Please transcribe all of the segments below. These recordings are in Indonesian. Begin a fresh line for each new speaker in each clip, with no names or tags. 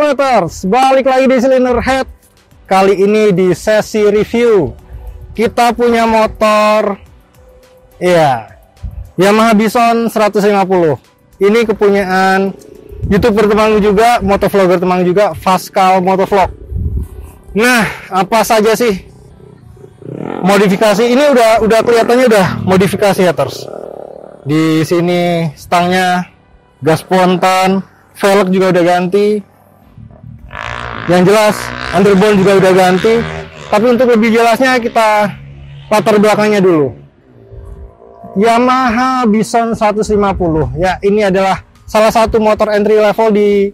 Meters, balik lagi di Cylinder Head. Kali ini di sesi review kita punya motor Yamaha Bison 150. Ini kepunyaan YouTuber teman juga, motovlogger teman juga, Pascal Motovlog. Nah, apa saja sih modifikasi ini? Udah kelihatannya udah modifikasi ya, Ters. Di sini stangnya gas spontan, velg juga udah ganti. Yang jelas underbone juga udah ganti. Tapi untuk lebih jelasnya kita latar belakangnya dulu. Yamaha Bison 150. Ya, ini adalah salah satu motor entry level di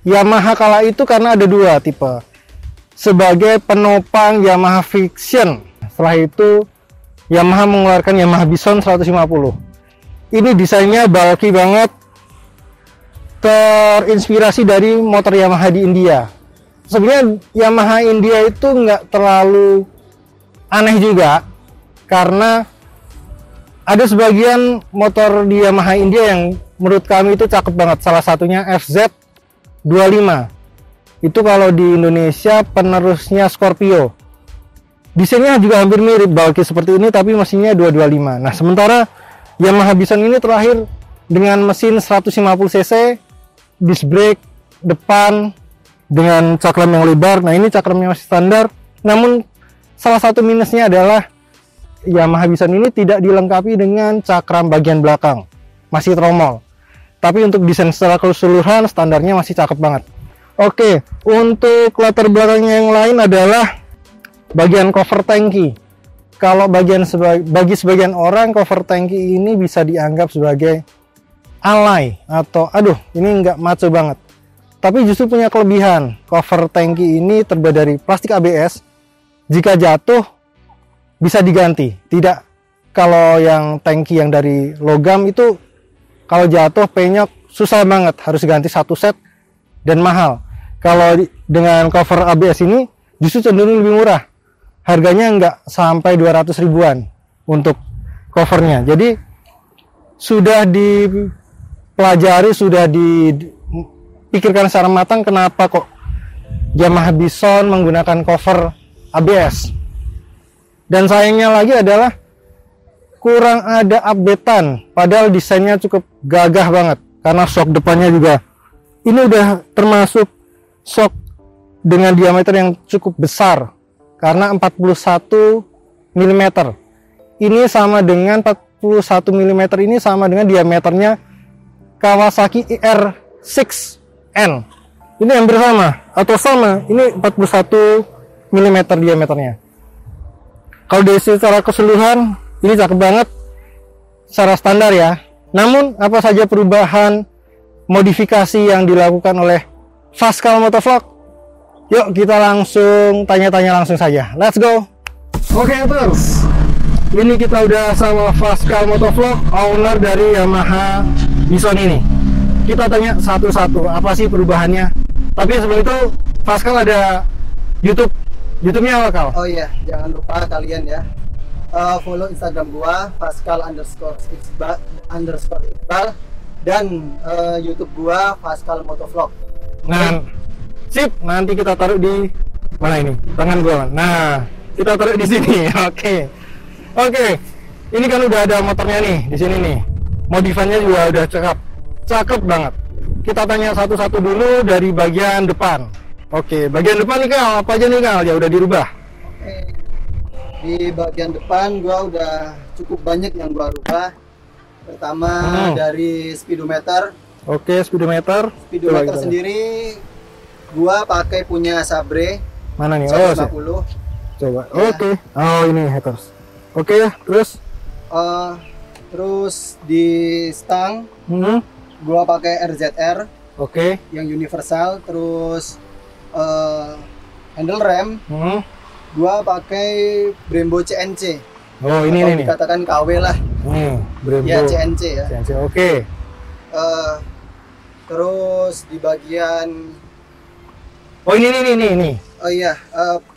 Yamaha kala itu karena ada dua tipe. Sebagai penopang Yamaha Fiction. Setelah itu Yamaha mengeluarkan Yamaha Bison 150. Ini desainnya bulky banget. Terinspirasi dari motor Yamaha di India. Sebenarnya Yamaha India itu nggak terlalu aneh juga, karena ada sebagian motor di Yamaha India yang menurut kami itu cakep banget. Salah satunya FZ25. Itu kalau di Indonesia penerusnya Scorpio. Desainnya juga hampir mirip, bulky seperti ini, tapi mesinnya 225. Nah, sementara Yamaha Bison ini terakhir dengan mesin 150 cc, disc brake depan dengan cakram yang lebar. Nah, ini cakramnya masih standar, namun salah satu minusnya adalah Yamaha Bison ini tidak dilengkapi dengan cakram bagian belakang, masih tromol. Tapi untuk desain secara keseluruhan standarnya masih cakep banget. Oke, untuk latar belakangnya yang lain adalah bagian cover tangki. Kalau bagi sebagian orang, cover tangki ini bisa dianggap sebagai alay atau ini nggak maco banget. Tapi justru punya kelebihan. Cover tangki ini terbuat dari plastik ABS. Jika jatuh bisa diganti. Tidak kalau yang tangki yang dari logam itu kalau jatuh penyok susah banget, harus ganti satu set dan mahal. Kalau dengan cover ABS ini justru cenderung lebih murah. Harganya nggak sampai 200 ribuan untuk covernya. Jadi sudah dipelajari, sudah dipikirkan secara matang kenapa kok Yamaha Bison menggunakan cover ABS. Dan sayangnya lagi adalah kurang ada updatean, padahal desainnya cukup gagah banget. Karena shock depannya juga ini udah termasuk shock dengan diameter yang cukup besar, karena 41 mm. Ini sama dengan 41 mm ini sama dengan diameternya Kawasaki IR6N. Ini hampir sama atau sama. Ini 41 mm diameternya. Kalau dari secara keseluruhan ini cakep banget secara standar ya. Namun apa saja perubahan modifikasi yang dilakukan oleh Pascal Motovlog? Yuk kita langsung tanya-tanya langsung saja. Let's go. Oke, terus ini kita udah sama Pascal Motovlog, owner dari Yamaha Bison ini. Kita tanya satu-satu apa sih perubahannya. Tapi sebelum itu Pascal ada YouTube-nya apa, Kal?
Oh iya, jangan lupa kalian ya follow Instagram gua Pascal_Iqbal dan YouTube gua Pascal Motovlog.
Nah, sip. Nanti kita taruh di mana ini? Tangan gua. Nah, kita taruh di sini. Oke. Ini kan udah ada motornya nih di sini nih. Modifannya juga udah cakep banget. Kita tanya satu-satu dulu dari bagian depan. Oke, bagian depan nih, Kal, apa aja nih, Kal? Ya udah dirubah.
Oke. Di bagian depan gua udah cukup banyak yang gua rubah. Pertama dari speedometer.
Oke, speedometer.
Speedometer sendiri gua pakai punya Sabre.
Mana nih?
150.
Coba.
Ya.
Oke. Oh, ini haters. Oke ya, terus
terus di stang gua pakai RZR.
Oke.
Yang universal. Terus handle rem gua pakai Brembo CNC.
Oh, ini nih.
Dikatakan KW lah.
Brembo.
Ya, CNC ya.
CNC. Oke.
Terus di bagian
ini.
Oh iya,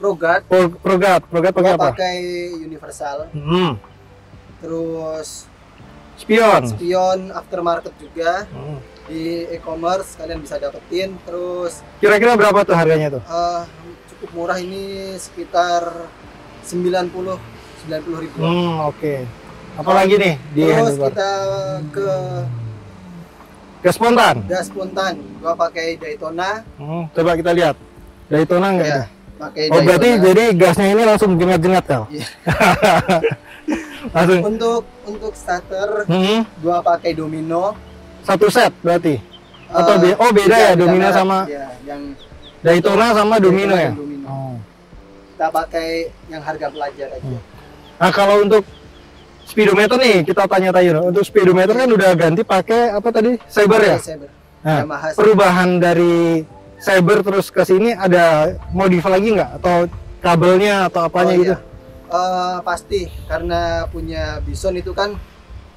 ProGuard.
ProGuard pakai apa?
Pakai universal. Terus
spion
aftermarket juga. di e-commerce kalian bisa dapetin. Terus
Kira-kira berapa tuh harganya tuh?
cukup murah, ini sekitar 90 ribu.
Oke. Apalagi nih di
Terus
handlebar?
kita ke
Gas spontan.
gas spontan, gua pakai Daytona.
Coba kita lihat. Daytona nggak
Ya,
ada?
pakai
Oh, berarti
Daytona.
jadi gasnya ini langsung jengat-jengat kal?
Iya.
Langsung.
Untuk starter
Hmm,
gua pakai Domino.
satu set berarti? Atau
Eh,
beda ya Domino
merek.
sama
Ya, yang
Daytona sama Domino
Daytona
ya?
dan Domino.
Oh.
Kita pakai yang harga pelajar aja.
Nah kalau untuk speedometer nih kita tanya-tanya. Untuk speedometer kan udah ganti pakai apa tadi? Saber ya?
Pakai Saber.
Nah,
Yamaha Saber.
perubahan dari Saber terus ke sini ada modif lagi nggak? Atau kabelnya atau apanya
Oh,
gitu?
iya. Pasti karena punya Bison itu kan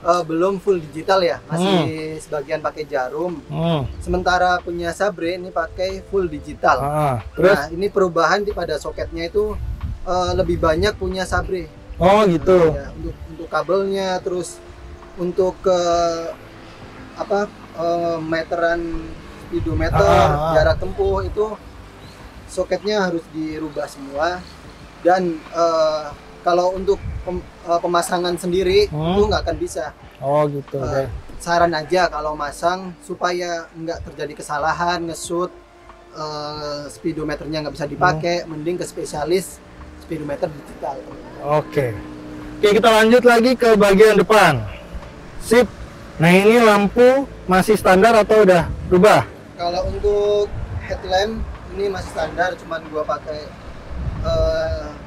belum full digital ya, masih sebagian pakai jarum. Sementara punya Sabre ini pakai full digital.
Terus?
Nah, ini perubahan pada soketnya itu lebih banyak punya Sabre.
Oh gitu.
Ya, untuk kabelnya, terus untuk meteran speedometer, jarak tempuh itu soketnya harus dirubah semua. Dan kalau untuk pemasangan sendiri itu nggak akan bisa.
Oh gitu.
Saran aja kalau masang supaya nggak terjadi kesalahan nge-shoot, speedometernya nggak bisa dipakai, mending ke spesialis speedometer digital.
Oke, kita lanjut lagi ke bagian depan. Sip. Nah ini lampu masih standar atau udah berubah?
Kalau untuk headlamp ini masih standar, cuman gua pakai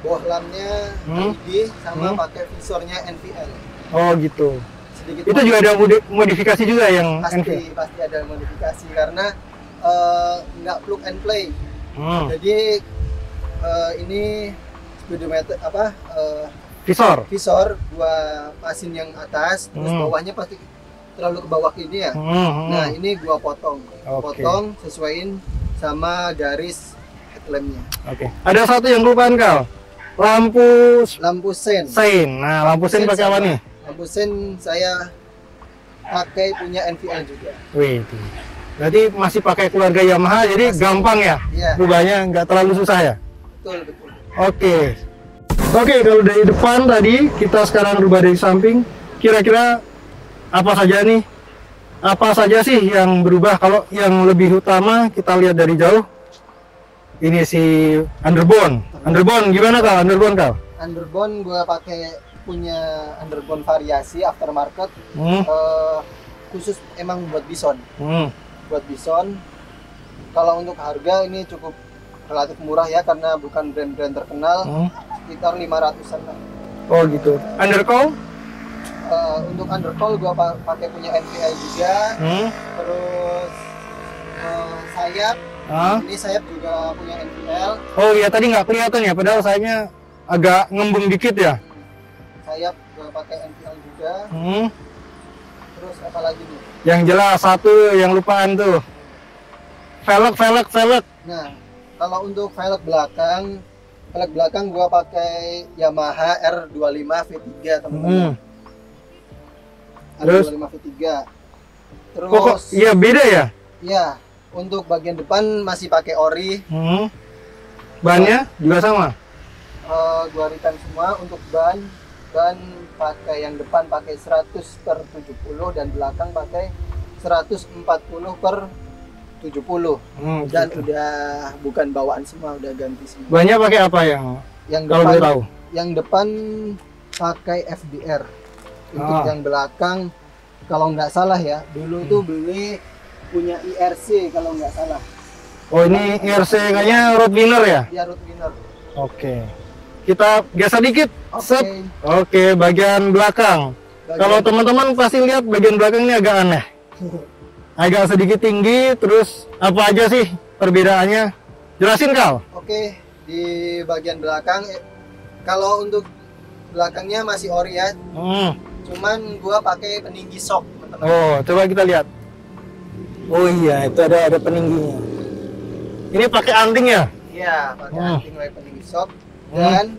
bohlamnya LED sama pakai visornya NVL.
Oh gitu.
Sedikit
Itu juga ada modifikasi juga yang
pasti ada modifikasi karena nggak plug and play. Jadi ini speedometer visor gua pasin yang atas, terus bawahnya pasti terlalu ke bawah ini ya. Nah ini gua potong sesuaiin sama garis headlampnya.
Oke. Ada satu yang lupaan kal, lampu sein. Nah lampu sein pakai apa nih?
Lampu sein saya pakai punya NVL juga.
Wih, berarti masih pakai keluarga Yamaha, jadi gampang ya?
Iya.
Rubahnya nggak terlalu susah ya?
Betul.
Oke, kalau dari depan tadi, kita sekarang rubah dari samping. Kira-kira apa saja nih? Apa saja sih yang berubah? Kalau yang lebih utama kita lihat dari jauh, ini si underbone. Underbone gimana kal?
Underbone gua pakai punya underbone variasi aftermarket, khusus emang buat Bison. Buat Bison. Kalau untuk harga ini cukup relatif murah ya, karena bukan brand-brand terkenal, sekitar 500-an lah.
Oh gitu. Undercowl?
Untuk undercowl gua pakai punya NVL juga. Terus sayap, ini sayap juga punya NVL.
Oh iya, tadi nggak kelihatan ya, padahal sayapnya agak ngembung dikit ya.
Sayap gua pakai NVL juga. Terus apa lagi nih?
Yang jelas satu yang lupaan tuh, velg.
Nah, kalau untuk velg belakang gua pakai Yamaha R25 V3 teman-teman.
Terus?
R25 V3. Terus
Kok iya beda ya?
Iya, untuk bagian depan masih pakai ori.
Bannya juga sama?
Gua return semua. Untuk ban pakai yang depan pakai 100/70 dan belakang pakai 140/70. Dan
Gitu.
udah bukan bawaan semua, udah ganti semua.
Bannya pakai apa yang kalau boleh tahu?
Yang depan pakai FDR. Untuk yang belakang kalau nggak salah ya, dulu tuh beli punya IRC kalau nggak salah.
Oh ini IRC kayaknya road winner ya?
Dia road winner.
Oke. Kita geser dikit. Set. Oke, bagian belakang. Kalau teman-teman pasti lihat bagian belakang ini agak aneh. Agak sedikit tinggi, terus apa aja sih perbedaannya? Jelasin Kal.
Oke, di bagian belakang kalau untuk belakangnya masih ori ya. Cuman gua pakai peninggi shock, teman-teman.
Oh, coba kita lihat. Oh iya, itu ada peningginya. Ini pakai anting ya?
Iya, pakai anting pakai peninggi shock. Dan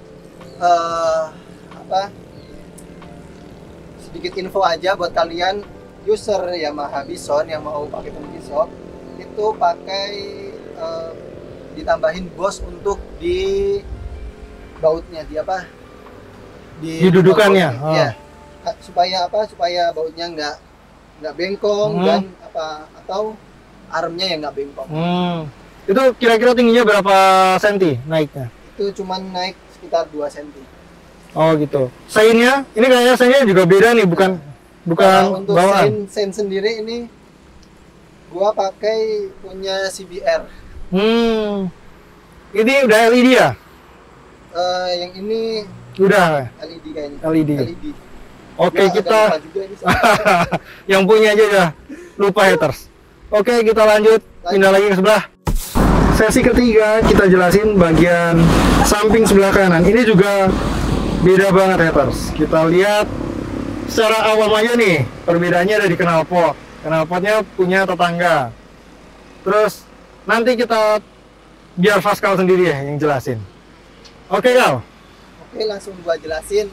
sedikit info aja buat kalian, user Yamaha Bison yang mau pakai Fuji shock itu pakai ditambahin Boss untuk di bautnya, di apa?
Di dudukannya.
Ya. Supaya apa? Supaya bautnya nggak bengkong dan apa, atau armnya yang nggak bengkong.
Itu kira-kira tingginya berapa senti naiknya?
Itu cuman naik sekitar 2 senti.
Oh gitu. Seinnya, ini kayaknya seinnya juga beda nih, bukan
untuk
bawaan.
sein sendiri ini gua pakai punya CBR.
Ini udah LED ya?
Yang ini
udah
LED kayaknya.
LED. Oke,
Gua
kita
juga ini
yang punya aja udah lupa haters. Oke, kita lanjut. Pindah lagi ke sebelah. Sesi ketiga kita jelasin bagian samping sebelah kanan. Ini juga beda banget haters. Kita lihat secara awam aja nih, perbedaannya ada di knalpot. Knalpotnya punya tetangga. Terus nanti kita biar Pascal sendiri ya yang jelasin. Oke, Kal?
Oke, langsung gua jelasin.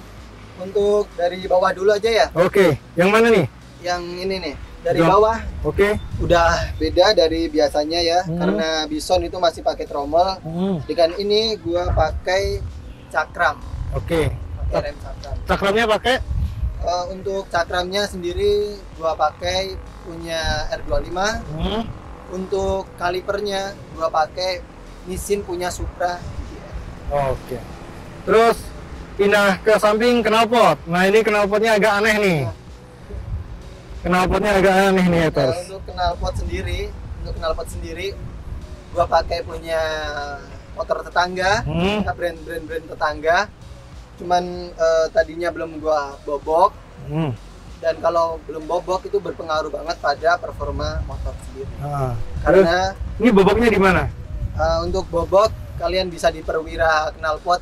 Untuk dari bawah dulu aja ya.
Oke, yang mana nih?
Yang ini nih, dari bawah.
Oke.
Udah beda dari biasanya ya, karena Bison itu masih pakai trommel. Dengan ini gua pakai cakram.
Oke.
Pakai rem cakram.
Cakramnya pakai?
Untuk cakramnya sendiri gua pakai punya R25. Untuk kalipernya gua pakai Nissin punya Supra.
Oke. Terus pindah ke samping knalpot. Nah, ini knalpotnya agak aneh nih. Knalpotnya agak aneh nih, haters.
Untuk knalpot sendiri gua pakai punya motor tetangga, brand tetangga. Cuman tadinya belum gua bobok. Dan kalau belum bobok itu berpengaruh banget pada performa motor sendiri. Karena
ini boboknya di mana?
Untuk bobok kalian bisa di Perwira knalpot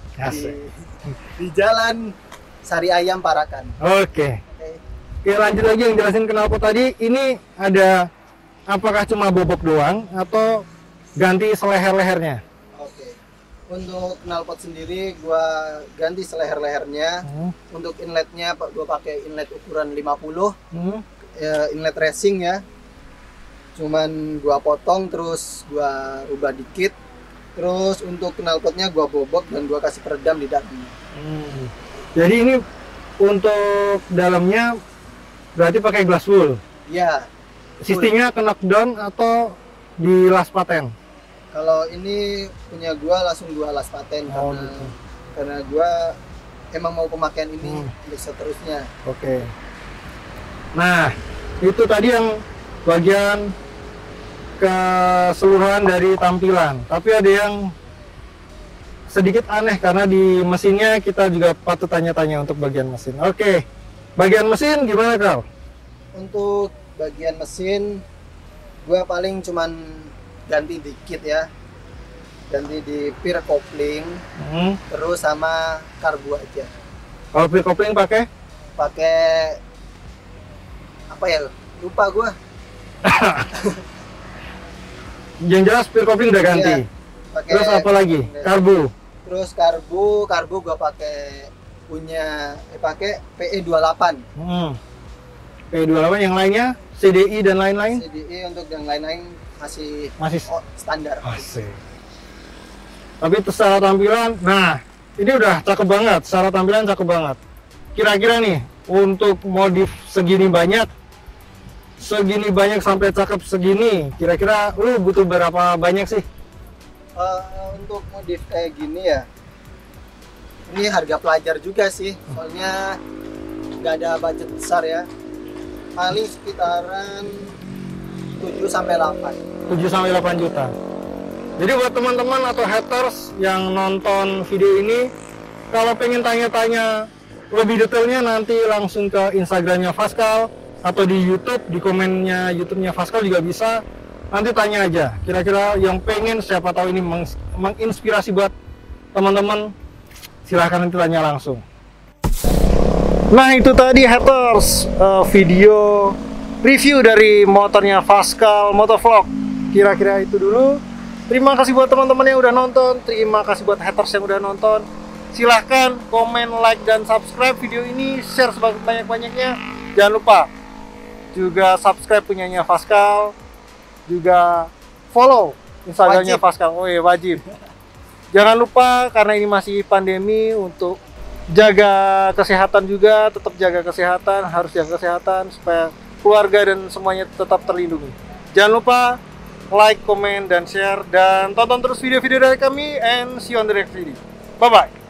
di Jalan Sari Ayam Parakan.
Oke, lanjut lagi yang jelasin knalpot tadi. Ini ada apakah cuma bobok doang atau ganti seleher-lehernya?
Oke. Untuk knalpot sendiri gua ganti seleher-lehernya. Untuk inletnya gua pakai inlet ukuran 50. Inlet racing ya. Cuman gua potong terus gua rubah dikit. Terus untuk knalpotnya gua bobok dan gua kasih peredam di dalamnya.
Jadi ini untuk dalamnya berarti pakai glass wool?
Iya.
Sistemnya ke knockdown atau di las paten?
Kalau ini punya gua langsung gua las paten karena gua emang mau pemakaian ini untuk seterusnya.
Oke. Nah, itu tadi yang bagian keseluruhan dari tampilan, tapi ada yang sedikit aneh karena di mesinnya kita juga patut tanya-tanya untuk bagian mesin. Oke, bagian mesin gimana, Kal?
Untuk bagian mesin gua paling cuman ganti dikit ya, ganti di peer coupling terus sama karbu aja.
Kalau peer coupling pakai
apa ya, lupa gua.
Yang jelas peer coupling udah ganti.
Iya,
terus apa lagi? Karbu.
Terus karbu gua pakai punya pakai PE28.
PE28, yang lainnya CDI dan lain-lain?
CDI untuk yang lain-lain masih standar.
Asik. Tapi secara tampilan, nah ini udah cakep banget. Secara tampilan cakep banget. Kira-kira nih untuk modif segini banyak sampai cakep segini, kira-kira lu butuh berapa banyak sih?
Untuk modif kayak gini ya, ini harga pelajar juga sih, soalnya nggak ada budget besar ya, paling sekitaran 7-8
juta. Jadi buat teman-teman atau haters yang nonton video ini, kalau pengen tanya-tanya lebih detailnya nanti langsung ke Instagramnya Pascal atau di YouTube, di komennya YouTube-nya Pascal juga bisa. Nanti tanya aja, kira-kira yang pengen, siapa tahu ini menginspirasi buat teman-teman, silahkan nanti tanya langsung. Nah, itu tadi haters video review dari motornya Pascal Motovlog. Kira-kira itu dulu. Terima kasih buat teman-teman yang udah nonton, terima kasih buat haters yang udah nonton. Silahkan komen, like, dan subscribe video ini, share sebanyak-banyaknya. Jangan lupa juga subscribe punyanya Faskal, juga follow Instagramnya Faskal. Oh iya, wajib. Jangan lupa karena ini masih pandemi untuk jaga kesehatan juga, tetap jaga kesehatan, harus jaga kesehatan supaya keluarga dan semuanya tetap terlindungi. Jangan lupa like, comment, dan share, dan tonton terus video-video dari kami, and see you on the next video. Bye-bye.